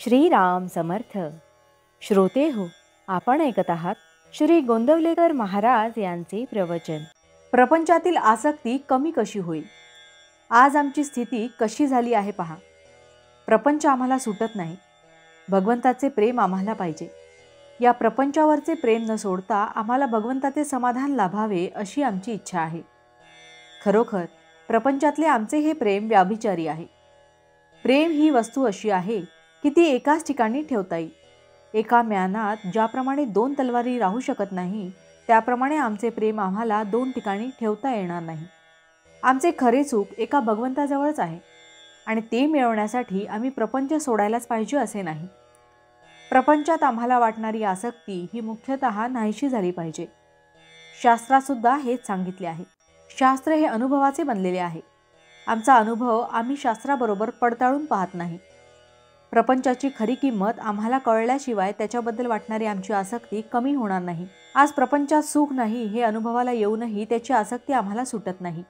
श्रीराम समर्थ. श्रोते हो, आपण ऐकत आहात श्री गोंदवलेकर महाराज यांचे प्रवचन. प्रपंचातील आसक्ती कमी कशी होईल. आज आमची स्थिती कशी झाली आहे पहा. प्रपंच आम्हाला सुटत नाही. भगवंताचे प्रेम आम्हाला पाहिजे. या प्रपंचावरचे प्रेम न सोडता आम्हाला भगवंताचे समाधान लाभावे अशी आमची इच्छा आहे. खरोखर प्रपंचातले आमचे हे प्रेम व्याभिचारी आहे. प्रेम ही वस्तू अशी आहे की ती एकाच ठिकाणी ठेवता येईल. एका म्यानात ज्याप्रमाणे दोन तलवारी राहू शकत नाही, त्याप्रमाणे आमचे प्रेम आम्हाला दोन ठिकाणी ठेवता येणार नाही. आमचे खरे सुख एका भगवंताजवळच आहे आणि ते मिळवण्यासाठी आम्ही प्रपंच सोडायलाच पाहिजे असे नाही. प्रपंचात आम्हाला वाटणारी आसक्ती ही मुख्यतः नाहीशी झाली पाहिजे. शास्त्रातसुद्धा हेच सांगितले आहे. शास्त्र हे अनुभवाचे बनलेले आहे. आमचा अनुभव आम्ही शास्त्राबरोबर पडताळून पाहत नाही. प्रपंचाची खरी किंमत आम्हाला कळल्याशिवाय त्याच्याबद्दल वाटणारी आमची आसक्ती कमी होणार नाही. आज प्रपंचात सुख नाही हे अनुभवाला येऊनही त्याची आसक्ती आम्हाला सुटत नाही.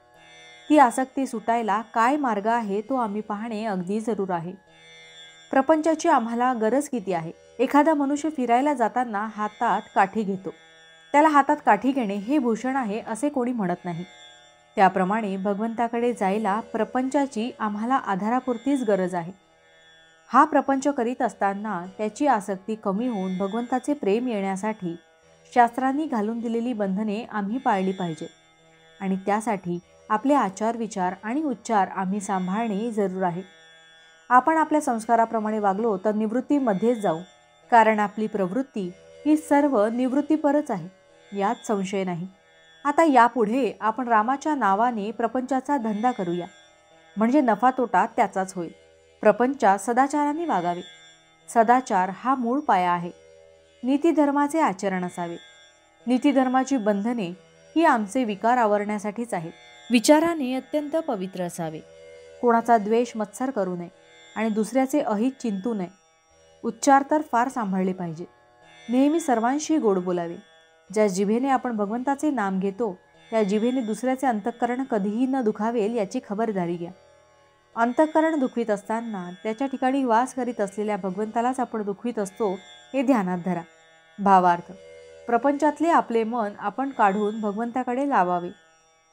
ती आसक्ती सुटायला काय मार्ग आहे तो आम्ही पाहणे अगदी जरूर आहे. प्रपंचाची आम्हाला गरज किती आहे. एखादा मनुष्य फिरायला जाताना हातात काठी घेतो. त्याला हातात काठी घेणे हे भूषण आहे असे कोणी म्हणत नाही. त्याप्रमाणे भगवंताकडे जायला प्रपंचाची आम्हाला आधारापुरतीच गरज आहे. हा प्रपंच करीत असताना त्याची आसक्ती कमी होऊन भगवंताचे प्रेम येण्यासाठी शास्त्रांनी घालून दिलेली बंधने आम्ही पाळली पाहिजे आणि त्यासाठी आपले आचार विचार आणि उच्चार आम्ही सांभाळणे जरूर आहे. आपण आपल्या संस्काराप्रमाणे वागलो तर निवृत्तीमध्येच जाऊ, कारण आपली प्रवृत्ती ही सर्व निवृत्तीपरच आहे, यात संशय नाही. आता यापुढे आपण रामाच्या नावाने प्रपंचाचा धंदा करूया, म्हणजे नफा तोटा त्याचाच होईल. प्रपंचात सदाचाराने वागावे. सदाचार हा मूळ पाया आहे. नीतिधर्माचे आचरण असावे. नीतिधर्माची बंधने ही आमचे विकार आवरण्यासाठीच आहेत. विचाराने अत्यंत पवित्र असावे. कोणाचा द्वेष मत्सर करू नये आणि दुसऱ्याचे अहित चिंतू नये. उच्चार तर फार सांभाळले पाहिजे. नेहमी सर्वांशी गोड बोलावे. ज्या जिभेने आपण भगवंताचे नाम घेतो त्या जिभेने दुसऱ्याचे अंतःकरण कधीही न दुखावेल याची खबरदारी घ्या. अंतःकरण दुखवीत असताना त्याच्या ठिकाणी वास करीत असलेल्या भगवंतालाच आपण दुखवीत असतो हे ध्यानात धरा. भावार्थ, प्रपंचातले आपले मन आपण काढून भगवंताकडे लावावे.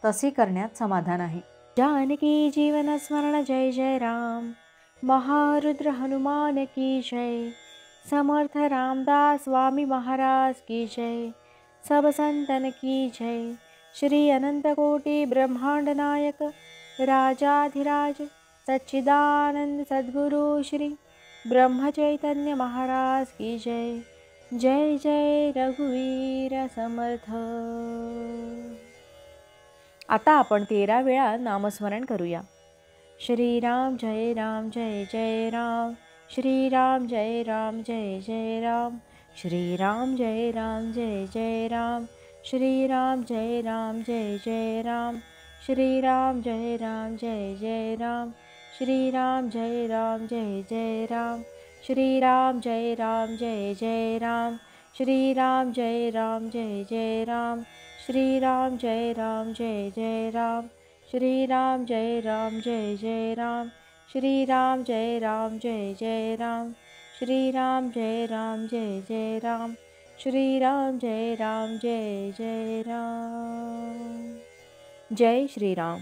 तसे करण्यात समाधान आहे. जानकी जीवन स्मरण जय जय राम. महारुद्र हनुमान की जय. समर्थ रामदास स्वामी महाराज की जय. सब संतन की जय. श्री अनंत कोटि ब्रह्मांड नायक राजाधिराज सच्चिदानंद सद्गुरु श्री ब्रह्म चैतन्य महाराज की जय. जय जय रघुवीर समर्थ. आता आपण 13 वेळा नामस्मरण करूया. श्रीराम जय राम जय जय राम. श्रीराम जय राम जय जय राम. श्रीराम जय राम जय जय राम. श्रीराम जय राम जय जय राम. श्रीराम जय राम जय जय राम. श्रीराम जय राम जय जय राम. श्रीराम जय राम जय जय राम. श्रीराम जय राम जय जय राम. श्रीराम जय राम जय जय राम. श्रीराम जय राम जय जय राम. श्रीराम जय राम जय जय राम. श्रीराम जय राम जय जय राम. श्रीराम जय राम जय जय राम. जय श्रीराम.